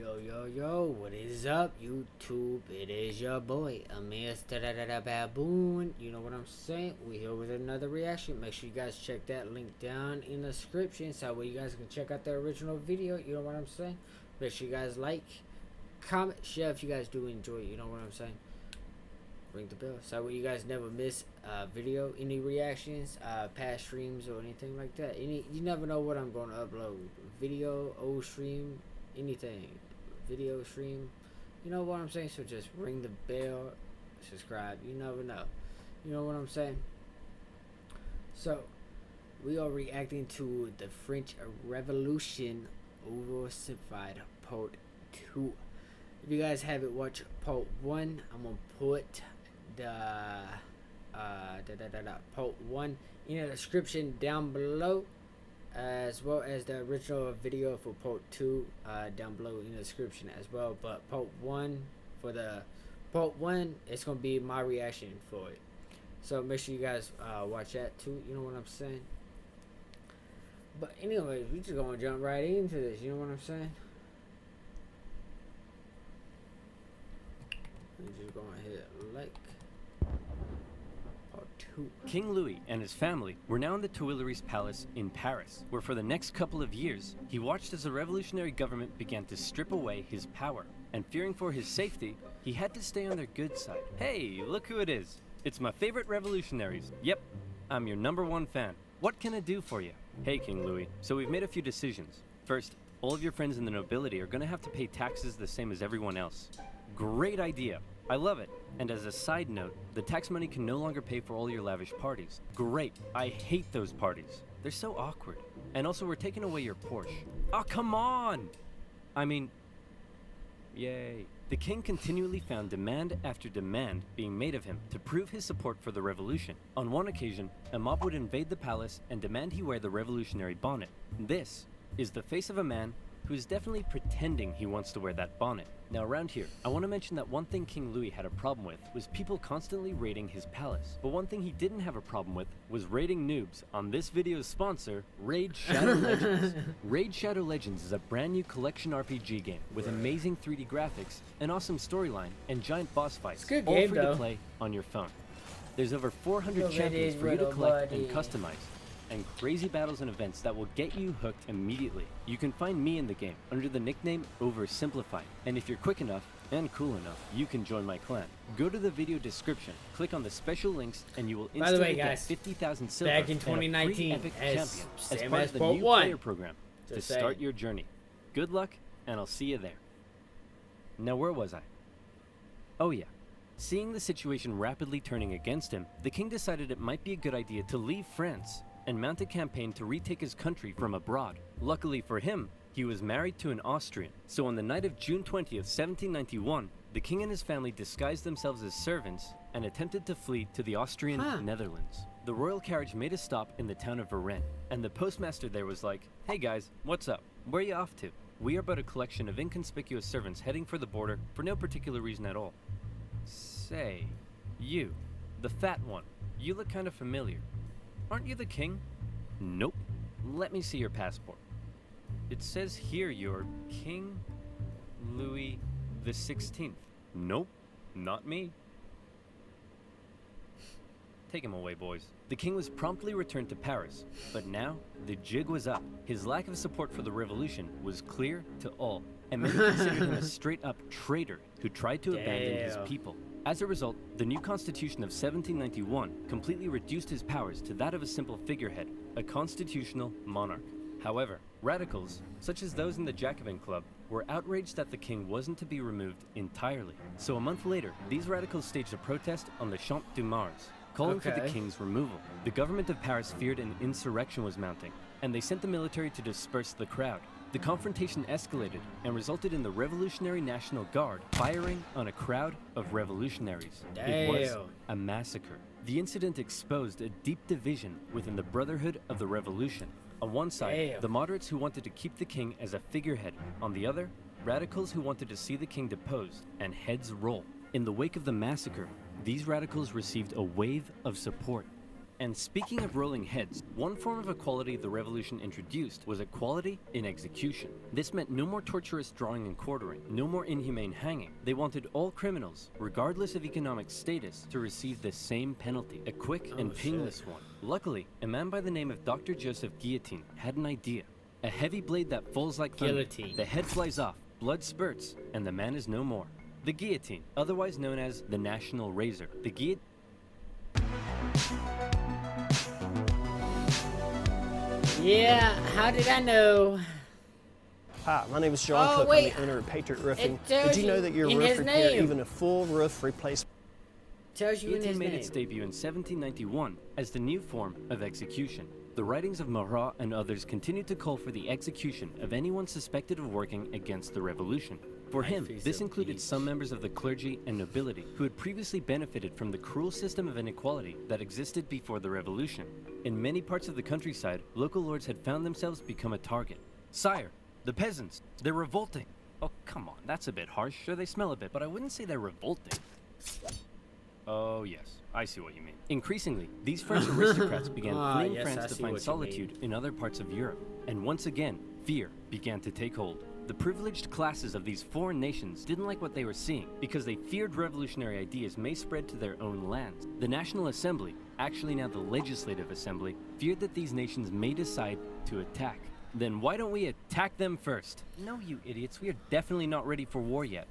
Yo, what is up, YouTube? It is your boy, MrBaboon. You know what I'm saying? We here with another reaction. Make sure you guys check that link down in the description so where you guys can check out the original video. You know what I'm saying? Make sure you guys like, comment, share if you guys do enjoy it. You know what I'm saying? Ring the bell so where you guys never miss video, any reactions, past streams or anything like that. You never know what I'm going to upload. Video, old stream, anything, video stream, you know what I'm saying? So just ring the bell, subscribe, you never know, you know what I'm saying? So we are reacting to the French Revolution OverSimplified part 2. If you guys haven't watched part 1, I'm gonna put the part 1 in the description down below, as well as the original video for part 2 down below in the description as well. But part 1, it's gonna be my reaction for it, so make sure you guys watch that too, you know what I'm saying? But anyways, we just gonna jump right into this, you know what I'm saying? We just gonna hit like. King Louis and his family were now in the Tuileries Palace in Paris, where for the next couple of years, he watched as the revolutionary government began to strip away his power. And fearing for his safety, he had to stay on their good side. Hey, look who it is. It's my favorite revolutionaries. Yep, I'm your #1 fan. What can I do for you? Hey, King Louis, so we've made a few decisions. First, all of your friends in the nobility are gonna have to pay taxes the same as everyone else. Great idea. I love it. And as a side note, the tax money can no longer pay for all your lavish parties. Great. I hate those parties. They're so awkward. And also, we're taking away your Porsche. Oh, come on! I mean, yay. The king continually found demand after demand being made of him to prove his support for the revolution. On one occasion, a mob would invade the palace and demand he wear the revolutionary bonnet. This is the face of a man who is definitely pretending he wants to wear that bonnet. Now around here, I want to mention that one thing King Louis had a problem with was people constantly raiding his palace. But one thing he didn't have a problem with was raiding noobs on this video's sponsor, Raid Shadow Legends. Raid Shadow Legends is a brand new collection RPG game with amazing 3D graphics, an awesome storyline, and giant boss fights, good all game, free to play on your phone. There's over 400 champions for you to collect and customize, and crazy battles and events that will get you hooked immediately. You can find me in the game under the nickname OverSimplified, and if you're quick enough and cool enough, you can join my clan. Go to the video description, click on the special links, and you will instantly get 50,000 silver back in 2019 and a free epic champion as part of the new part player program to start your journey. Good luck, and I'll see you there. Now where was I? Oh yeah. Seeing the situation rapidly turning against him, the king decided it might be a good idea to leave France and mount a campaign to retake his country from abroad. Luckily for him, he was married to an Austrian, so on the night of June 20th, 1791, the king and his family disguised themselves as servants and attempted to flee to the Austrian Netherlands. The royal carriage made a stop in the town of Varennes, and the postmaster there was like, "Hey guys, what's up? Where are you off to? We are but a collection of inconspicuous servants heading for the border for no particular reason at all." Say, you, the fat one, you look kind of familiar. Aren't you the king? Nope. Let me see your passport. It says here you're King Louis the 16th. Nope, not me. Take him away, boys. The king was promptly returned to Paris, but now the jig was up. His lack of support for the revolution was clear to all, and many considered him a straight-up traitor who tried to abandon his people. As a result, the new constitution of 1791 completely reduced his powers to that of a simple figurehead, a constitutional monarch. However, radicals, such as those in the Jacobin Club, were outraged that the king wasn't to be removed entirely. So a month later, these radicals staged a protest on the Champ de Mars, calling for the king's removal. The government of Paris feared an insurrection was mounting, and they sent the military to disperse the crowd. The confrontation escalated and resulted in the Revolutionary National Guard firing on a crowd of revolutionaries. It was a massacre. The incident exposed a deep division within the Brotherhood of the Revolution. On one side, the moderates who wanted to keep the king as a figurehead. On the other, radicals who wanted to see the king deposed and heads roll. In the wake of the massacre, these radicals received a wave of support. And speaking of rolling heads, one form of equality the revolution introduced was equality in execution. This meant no more torturous drawing and quartering, no more inhumane hanging. They wanted all criminals, regardless of economic status, to receive the same penalty, a quick and painless one. Luckily, a man by the name of Dr. Joseph Guillotine had an idea. A heavy blade that falls like thunder. Guillotine. The head flies off, blood spurts, and the man is no more. The guillotine, otherwise known as the national razor. The guillotine. Yeah, how did I know? Hi, my name is John Cook. wait. I'm the owner of Patriot Roofing. tells Did you know you that your in roof his repair, name. even a full roof replacement? Tells you in Guillotine his made name. its debut in 1791 as the new form of execution. The writings of Marat and others continued to call for the execution of anyone suspected of working against the revolution. For him, Life is this a included beach. some members of the clergy and nobility who had previously benefited from the cruel system of inequality that existed before the revolution. In many parts of the countryside, local lords had found themselves become a target. Sire, the peasants, they're revolting. Oh, come on, that's a bit harsh. Sure, they smell a bit, but I wouldn't say they're revolting. Oh, yes, I see what you mean. Increasingly, these French aristocrats began fleeing yes, I France to see find what you solitude in other parts of Europe. And once again, fear began to take hold. The privileged classes of these foreign nations didn't like what they were seeing because they feared revolutionary ideas may spread to their own lands. The National Assembly, actually now the Legislative Assembly, feared that these nations may decide to attack. Then why don't we attack them first? No, you idiots, we are definitely not ready for war yet.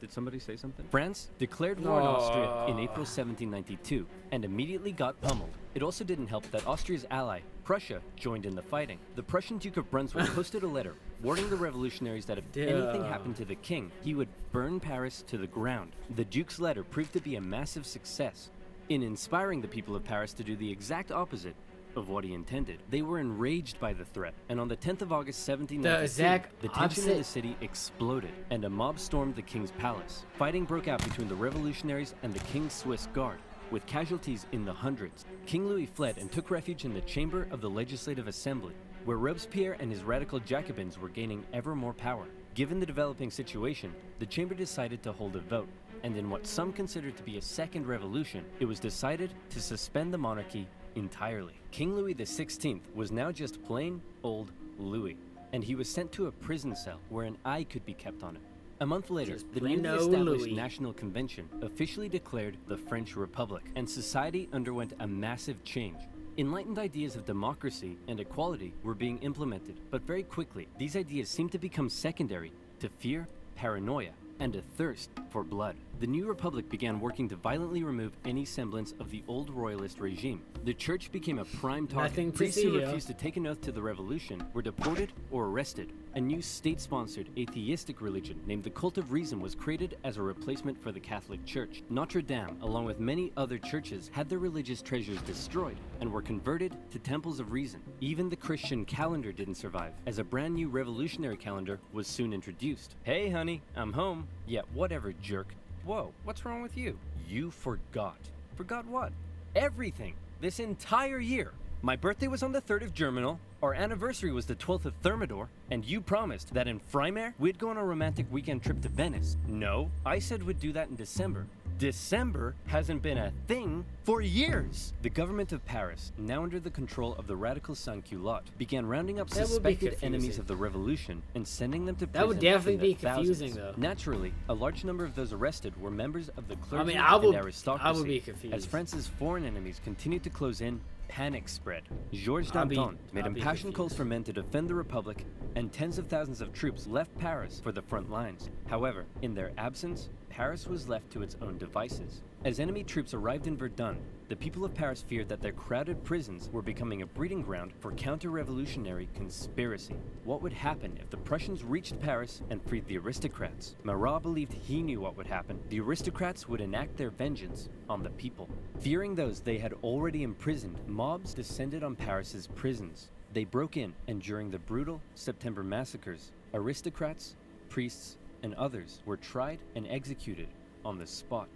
Did somebody say something? France declared war on Austria in April 1792 and immediately got pummeled. It also didn't help that Austria's ally, Prussia, joined in the fighting. The Prussian Duke of Brunswick posted a letter warning the revolutionaries that if anything happened to the king, he would burn Paris to the ground. The Duke's letter proved to be a massive success in inspiring the people of Paris to do the exact opposite of what he intended. They were enraged by the threat, and on the 10th of August 1792, the tension in the city exploded, and a mob stormed the king's palace. Fighting broke out between the revolutionaries and the king's Swiss guard, with casualties in the hundreds. King Louis fled and took refuge in the chamber of the Legislative Assembly, where Robespierre and his radical Jacobins were gaining ever more power. Given the developing situation, the chamber decided to hold a vote, and in what some considered to be a second revolution, it was decided to suspend the monarchy entirely. King Louis XVI was now just plain old Louis, and he was sent to a prison cell where an eye could be kept on him. A month later, Just the plain newly old established Louis. National Convention officially declared the French Republic, and society underwent a massive change. Enlightened ideas of democracy and equality were being implemented, but very quickly, these ideas seemed to become secondary to fear, paranoia, and a thirst for blood. The new republic began working to violently remove any semblance of the old royalist regime. The church became a prime target. Nothing to Priests see who here. refused to take an oath to the revolution were deported or arrested. A new state-sponsored atheistic religion named the Cult of Reason was created as a replacement for the Catholic Church. Notre Dame, along with many other churches, had their religious treasures destroyed and were converted to temples of reason. Even the Christian calendar didn't survive, as a brand new revolutionary calendar was soon introduced. Hey honey, I'm home. Yeah, whatever, jerk. Whoa, what's wrong with you? You forgot. Forgot what? Everything. This entire year. My birthday was on the 3rd of Germinal, our anniversary was the 12th of Thermidor, and you promised that in Frymare, we'd go on a romantic weekend trip to Venice. No, I said we'd do that in December. December hasn't been a thing for years. The government of Paris, now under the control of the radical sans-culottes, began rounding up That would be suspected confusing. enemies of the revolution and sending them to prison. That would definitely in the be confusing, thousands. though. Naturally, a large number of those arrested were members of the clergy I would- and I aristocracy. would be confused. As France's foreign enemies continued to close in, panic spread. Georges I'll be- Danton made I'll be impassioned calls confused. for men to defend the Republic, and tens of thousands of troops left Paris for the front lines. However, in their absence, Paris was left to its own devices. As enemy troops arrived in Verdun, the people of Paris feared that their crowded prisons were becoming a breeding ground for counter-revolutionary conspiracy. What would happen if the Prussians reached Paris and freed the aristocrats? Marat believed he knew what would happen. The aristocrats would enact their vengeance on the people. Fearing those they had already imprisoned, mobs descended on Paris's prisons. They broke in, and during the brutal September massacres, aristocrats, priests, and others were tried and executed on the spot.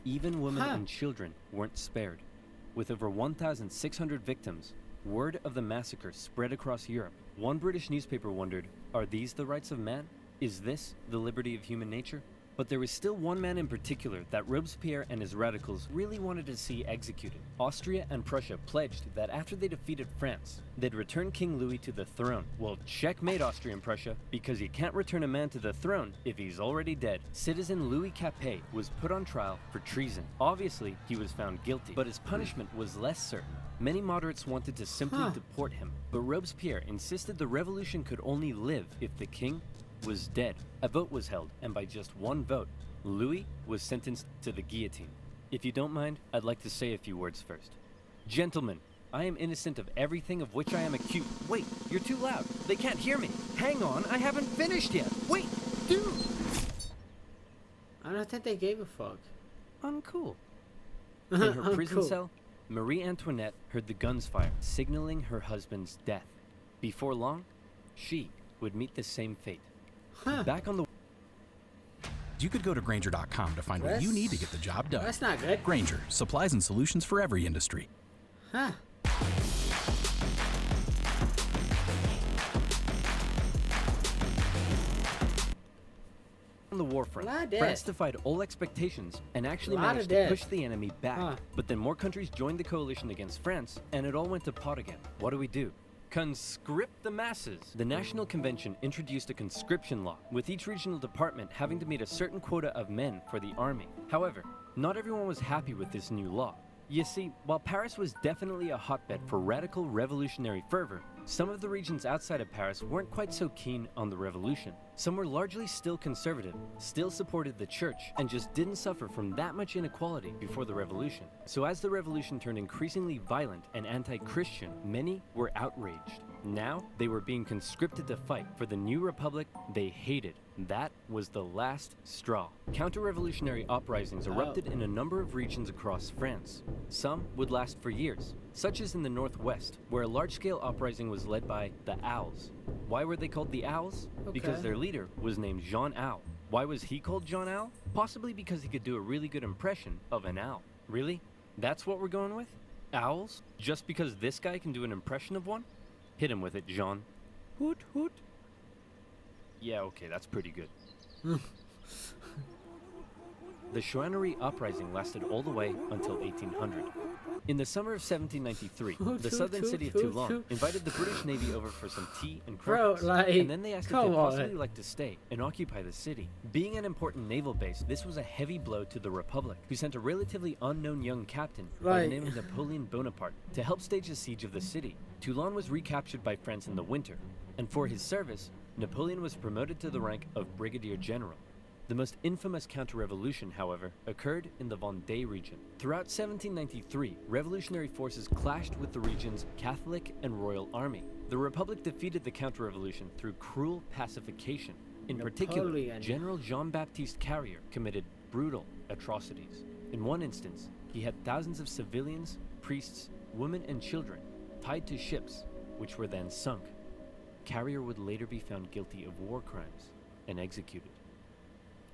Even women and children weren't spared. With over 1,600 victims, word of the massacre spread across Europe. One British newspaper wondered, are these the rights of man? Is this the liberty of human nature? But there was still one man in particular that Robespierre and his radicals really wanted to see executed. Austria and Prussia pledged that after they defeated France, they'd return King Louis to the throne. Well, checkmate Austria and Prussia, because you can't return a man to the throne if he's already dead. Citizen Louis Capet was put on trial for treason. Obviously, he was found guilty, but his punishment was less certain. Many moderates wanted to simply deport him, but Robespierre insisted the revolution could only live if the king was dead. A vote was held, and by just one vote, Louis was sentenced to the guillotine. If you don't mind, I'd like to say a few words first. Gentlemen, I am innocent of everything of which I am accused. Wait, you're too loud. They can't hear me. Hang on, I haven't finished yet. Wait, dude. I don't think they gave a fuck. Uncool. In her prison cell, Marie Antoinette heard the guns fire, signaling her husband's death. Before long, she would meet the same fate. Back on the... You could go to Grainger.com to find what you need to get the job done. That's not good. Grainger, supplies and solutions for every industry. Huh. On the war front, France defied all expectations and actually managed to push the enemy back. But then more countries joined the coalition against France, and it all went to pot again. What do? Conscript the masses. The National Convention introduced a conscription law, with each regional department having to meet a certain quota of men for the army. However, not everyone was happy with this new law. You see, while Paris was definitely a hotbed for radical revolutionary fervor, some of the regions outside of Paris weren't quite so keen on the revolution. Some were largely still conservative, still supported the church, and just didn't suffer from that much inequality before the revolution. So as the revolution turned increasingly violent and anti-Christian, many were outraged. Now, they were being conscripted to fight for the new republic they hated. That was the last straw. Counter-revolutionary uprisings erupted in a number of regions across France. Some would last for years, such as in the northwest, where a large-scale uprising was led by the Owls. Why were they called the Owls? Because their leader was named Jean Owl. Why was he called Jean Owl? Possibly because he could do a really good impression of an owl. Really? That's what we're going with? Owls? Just because this guy can do an impression of one? Hit him with it, Jean. Hoot, hoot. Yeah, okay, that's pretty good. The Chouannerie uprising lasted all the way until 1800. In the summer of 1793, the southern city of Toulon invited the British Navy over for some tea and crumpets, and then they asked if they'd possibly like to stay and occupy the city. Being an important naval base, this was a heavy blow to the Republic, who sent a relatively unknown young captain by the name of Napoleon Bonaparte to help stage the siege of the city. Toulon was recaptured by France in the winter, and for his service, Napoleon was promoted to the rank of Brigadier General. The most infamous counter-revolution, however, occurred in the Vendée region. Throughout 1793, revolutionary forces clashed with the region's Catholic and Royal Army. The Republic defeated the counter-revolution through cruel pacification. In particular, General Jean-Baptiste Carrier committed brutal atrocities. In one instance, he had thousands of civilians, priests, women, and children tied to ships, which were then sunk. Carrier would later be found guilty of war crimes and executed.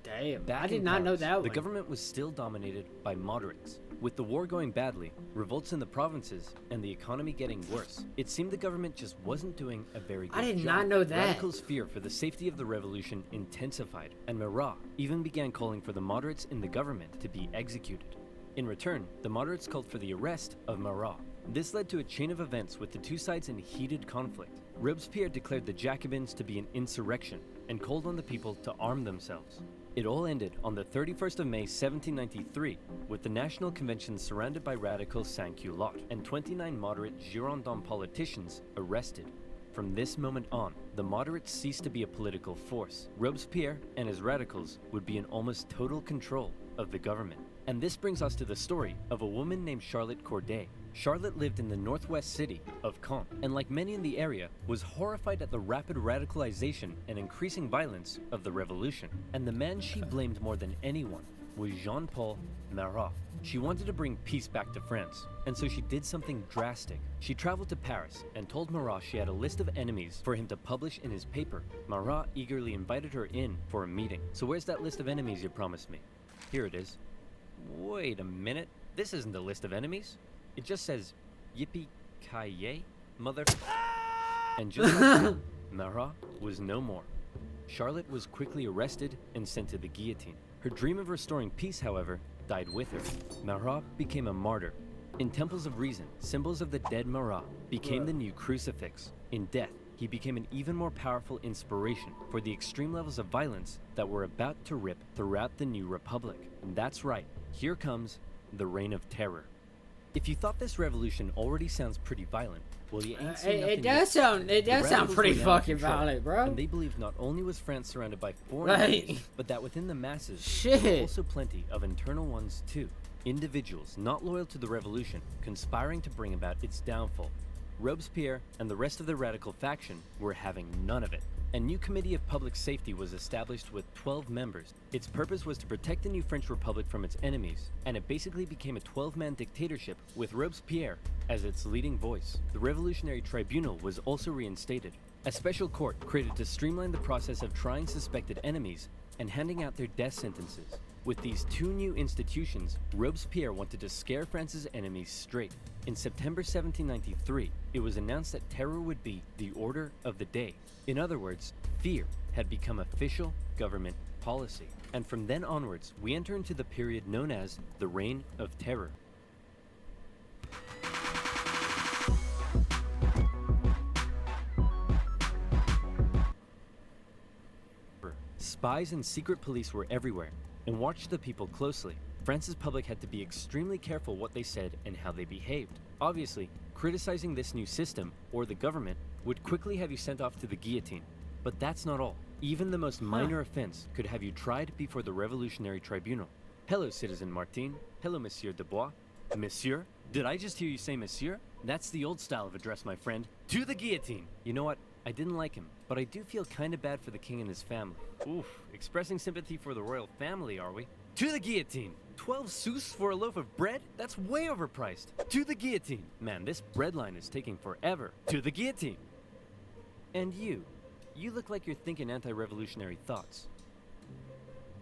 Damn, Back I did in not know Paris, that one. The government was still dominated by moderates. With the war going badly, revolts in the provinces, and the economy getting worse, it seemed the government just wasn't doing a very good job. I did not know that. Radicals' fear for the safety of the revolution intensified, and Marat even began calling for the moderates in the government to be executed. In return, the moderates called for the arrest of Marat. This led to a chain of events with the two sides in heated conflict. Robespierre declared the Jacobins to be an insurrection and called on the people to arm themselves. It all ended on the 31st of May 1793 with the National Convention surrounded by radical sans-culottes and 29 moderate Girondin politicians arrested. From this moment on, the moderates ceased to be a political force. Robespierre and his radicals would be in almost total control of the government. And this brings us to the story of a woman named Charlotte Corday. Charlotte lived in the northwest city of Caen, and like many in the area, was horrified at the rapid radicalization and increasing violence of the revolution. And the man she blamed more than anyone was Jean-Paul Marat. She wanted to bring peace back to France, and so she did something drastic. She traveled to Paris and told Marat she had a list of enemies for him to publish in his paper. Marat eagerly invited her in for a meeting. So where's that list of enemies you promised me? Here it is. Wait a minute, this isn't a list of enemies. It just says, yippee-ki-yay, mother... And just like that, Marat was no more. Charlotte was quickly arrested and sent to the guillotine. Her dream of restoring peace, however, died with her. Marat became a martyr. In temples of reason, symbols of the dead Marat became the new crucifix. In death, he became an even more powerful inspiration for the extreme levels of violence that were about to rip throughout the new republic. And that's right, here comes the Reign of Terror. If you thought this revolution already sounds pretty violent, well, you ain't seen nothing it yet. does sound pretty Radicals were now in fucking control, violent, bro. And they believed not only was France surrounded by foreign Right. enemies, but that within the masses, Shit. there were also plenty of internal ones too. Individuals not loyal to the revolution, conspiring to bring about its downfall. Robespierre and the rest of the radical faction were having none of it. A new committee of public safety was established with 12 members. Its purpose was to protect the new French Republic from its enemies, and it basically became a 12-man dictatorship with Robespierre as its leading voice. The Revolutionary Tribunal was also reinstated, a special court created to streamline the process of trying suspected enemies and handing out their death sentences. With these two new institutions, Robespierre wanted to scare France's enemies straight. In September 1793, it was announced that terror would be the order of the day. In other words, fear had become official government policy. And from then onwards, we enter into the period known as the Reign of Terror. Spies and secret police were everywhere and watched the people closely. France's public had to be extremely careful what they said and how they behaved. Obviously, criticizing this new system, or the government, would quickly have you sent off to the guillotine. But that's not all. Even the most minor offense could have you tried before the Revolutionary Tribunal. Hello, Citizen Martin. Hello, Monsieur Dubois. Monsieur? Did I just hear you say Monsieur? That's the old style of address, my friend. To the guillotine! You know what? I didn't like him, but I do feel kinda bad for the king and his family. Oof, expressing sympathy for the royal family, are we? To the guillotine! 12 sous for a loaf of bread? That's way overpriced. To the guillotine! Man, this bread line is taking forever. To the guillotine! And you look like you're thinking anti-revolutionary thoughts.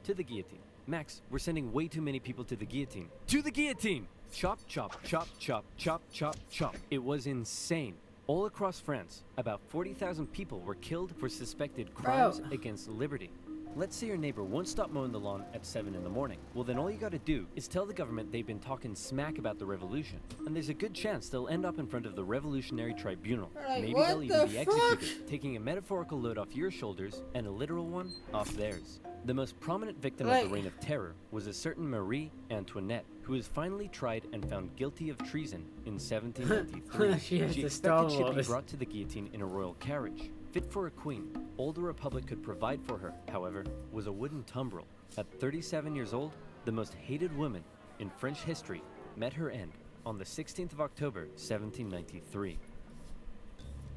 To the guillotine. Max, we're sending way too many people to the guillotine. To the guillotine! Chop, chop, chop, chop, chop, chop, chop. It was insane. All across France, about 40,000 people were killed for suspected crimes against liberty. Let's say your neighbor won't stop mowing the lawn at 7 in the morning. Well, then all you gotta do is tell the government they've been talking smack about the revolution. And there's a good chance they'll end up in front of the Revolutionary Tribunal. Maybe they'll even be executed, taking a metaphorical load off your shoulders and a literal one off theirs. The most prominent victim of the Reign of Terror was a certain Marie Antoinette, who was finally tried and found guilty of treason in 1793. She expected she'd be brought to the guillotine in a royal carriage, fit for a queen. All the Republic could provide for her, however, was a wooden tumbril. At 37 years old, the most hated woman in French history met her end on the 16th of October, 1793.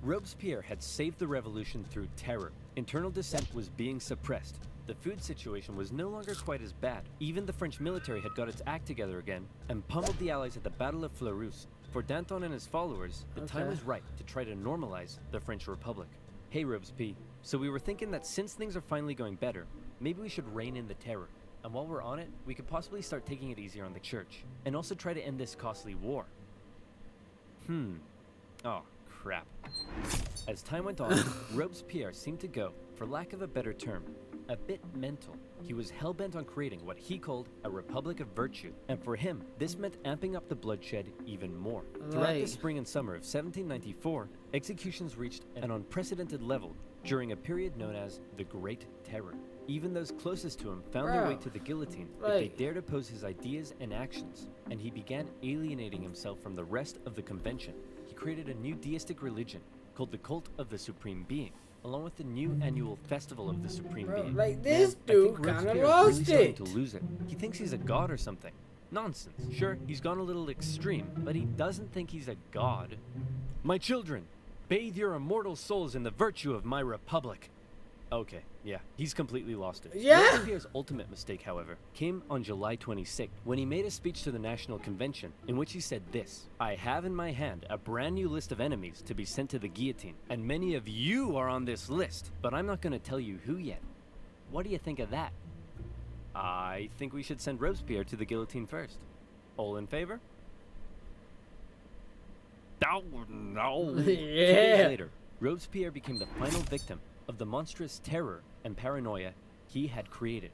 Robespierre had saved the revolution through terror. Internal dissent was being suppressed. The food situation was no longer quite as bad. Even the French military had got its act together again and pummeled the Allies at the Battle of Fleurus. For Danton and his followers, the time was right to try to normalize the French Republic. Hey Robespierre, so we were thinking that since things are finally going better, maybe we should rein in the terror. And while we're on it, we could possibly start taking it easier on the church, and also try to end this costly war. Oh, crap. As time went on, Robespierre seemed to go, for lack of a better term, a bit mental. He was hell-bent on creating what he called a republic of virtue, and for him, this meant amping up the bloodshed even more. Throughout the spring and summer of 1794, executions reached an unprecedented level during a period known as the Great Terror. Even those closest to him found their way to the guillotine if they dared oppose his ideas and actions, and he began alienating himself from the rest of the convention. He created a new deistic religion called the Cult of the Supreme Being, along with the new annual Festival of the Supreme Being. Like this dude kind of lost really it. To lose it. He thinks he's a god or something. Nonsense. Sure, he's gone a little extreme, but he doesn't think he's a god. My children, bathe your immortal souls in the virtue of my republic. Okay, yeah, he's completely lost it. Robespierre's ultimate mistake, however, came on July 26th, when he made a speech to the National Convention, in which he said this: I have in my hand a brand new list of enemies to be sent to the guillotine, and many of you are on this list, but I'm not going to tell you who yet. What do you think of that? I think we should send Robespierre to the guillotine first. All in favor? No. 2 days later, Robespierre became the final victim of the monstrous terror and paranoia he had created.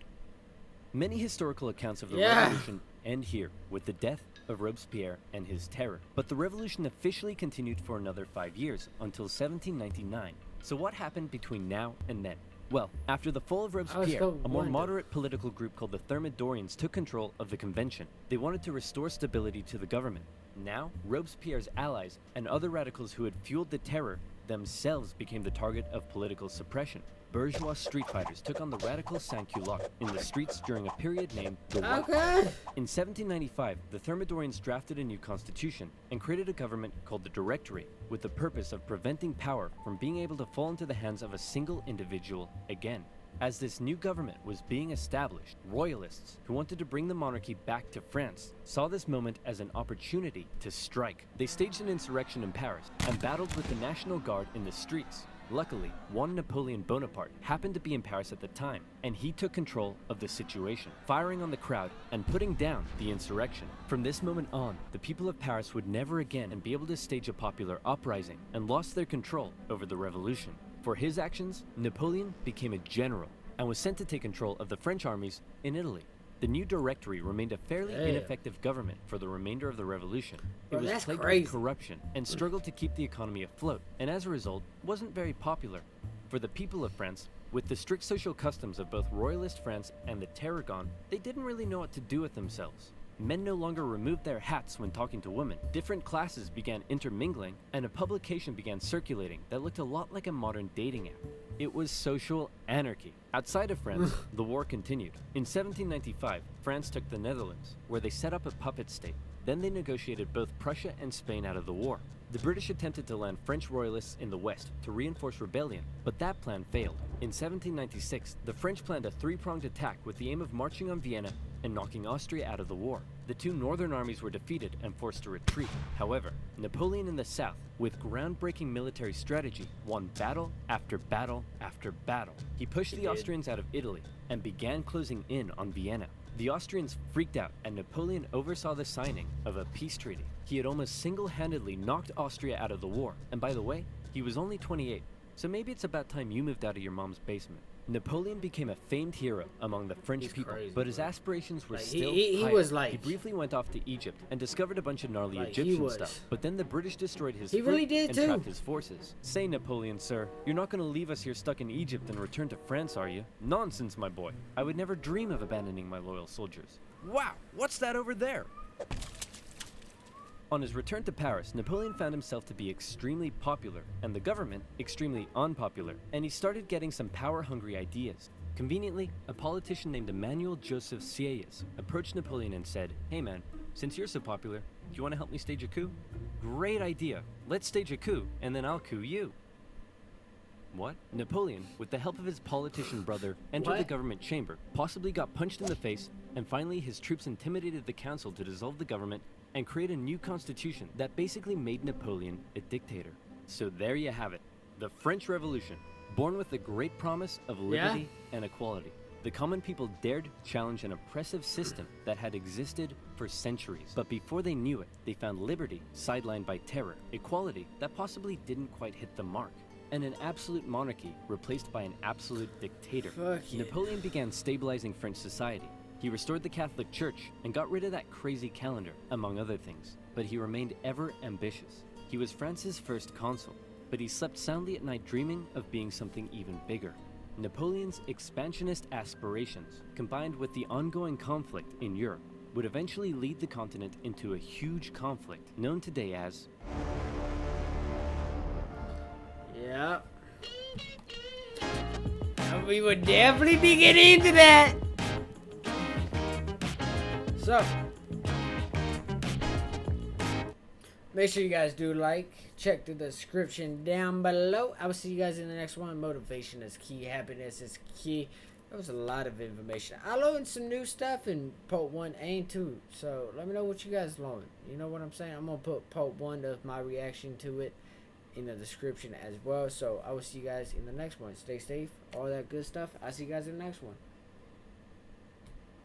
Many historical accounts of the Yeah. revolution end here, with the death of Robespierre and his terror. But the revolution officially continued for another 5 years, until 1799. So what happened between now and then? Well, after the fall of Robespierre, a more moderate political group called the Thermidorians took control of the convention. They wanted to restore stability to the government. Now, Robespierre's allies and other radicals who had fueled the terror themselves became the target of political suppression. Bourgeois street fighters took on the radical sans-culottes in the streets during a period named the White Okay. In 1795, the Thermidorians drafted a new constitution and created a government called the Directory, with the purpose of preventing power from being able to fall into the hands of a single individual again. As this new government was being established, royalists who wanted to bring the monarchy back to France saw this moment as an opportunity to strike. They staged an insurrection in Paris and battled with the National Guard in the streets. Luckily, one Napoleon Bonaparte happened to be in Paris at the time, and he took control of the situation, firing on the crowd and putting down the insurrection. From this moment on, the people of Paris would never again be able to stage a popular uprising and lost their control over the revolution. For his actions, Napoleon became a general and was sent to take control of the French armies in Italy. The new Directory remained a fairly ineffective government for the remainder of the revolution. It was plagued with corruption and struggled to keep the economy afloat, and as a result, wasn't very popular. For the people of France, with the strict social customs of both royalist France and the terror gone, they didn't really know what to do with themselves. Men no longer removed their hats when talking to women. Different classes began intermingling, and a publication began circulating that looked a lot like a modern dating app. It was social anarchy. Outside of France, the war continued. In 1795, France took the Netherlands, where they set up a puppet state. Then they negotiated both Prussia and Spain out of the war. The British attempted to land French royalists in the west to reinforce rebellion, but that plan failed. In 1796, the French planned a three-pronged attack with the aim of marching on Vienna and knocking Austria out of the war. The two northern armies were defeated and forced to retreat. However, Napoleon in the south, with groundbreaking military strategy, won battle after battle after battle. He pushed the Austrians out of Italy and began closing in on Vienna. The Austrians freaked out, and Napoleon oversaw the signing of a peace treaty. He had almost single-handedly knocked Austria out of the war, and by the way, he was only 28, so maybe it's about time you moved out of your mom's basement. Napoleon became a famed hero among the French people, but his aspirations were still higher. He briefly went off to Egypt and discovered a bunch of gnarly Egyptian stuff, but then the British destroyed his fleet and trapped his forces. Say, Napoleon, sir, you're not going to leave us here stuck in Egypt and return to France, are you? Nonsense, my boy. I would never dream of abandoning my loyal soldiers. Wow, what's that over there? On his return to Paris, Napoleon found himself to be extremely popular, and the government extremely unpopular, and he started getting some power-hungry ideas. Conveniently, a politician named Emmanuel Joseph Sieyès approached Napoleon and said, "Hey man, since you're so popular, do you want to help me stage a coup?" "Great idea. Let's stage a coup, and then I'll coup you." What? Napoleon, with the help of his politician brother, entered the government chamber, possibly got punched in the face, and finally his troops intimidated the council to dissolve the government and create a new constitution that basically made Napoleon a dictator. So there you have it, the French Revolution, born with the great promise of liberty and equality. The common people dared challenge an oppressive system that had existed for centuries. But before they knew it, they found liberty sidelined by terror, equality that possibly didn't quite hit the mark, and an absolute monarchy replaced by an absolute dictator. Napoleon began stabilizing French society. He restored the Catholic Church and got rid of that crazy calendar, among other things. But he remained ever ambitious. He was France's first consul, but he slept soundly at night dreaming of being something even bigger. Napoleon's expansionist aspirations, combined with the ongoing conflict in Europe, would eventually lead the continent into a huge conflict known today as... Yep. And we would definitely be getting into that. So, make sure you guys do check the description down below. I will see you guys in the next one. Motivation is key. Happiness is key. There was a lot of information. I learned some new stuff in part 1 and 2. So, let me know what you guys learned. You know what I'm saying? I'm going to put part 1 of my reaction to it in the description as well. So, I will see you guys in the next one. Stay safe. All that good stuff. I'll see you guys in the next one.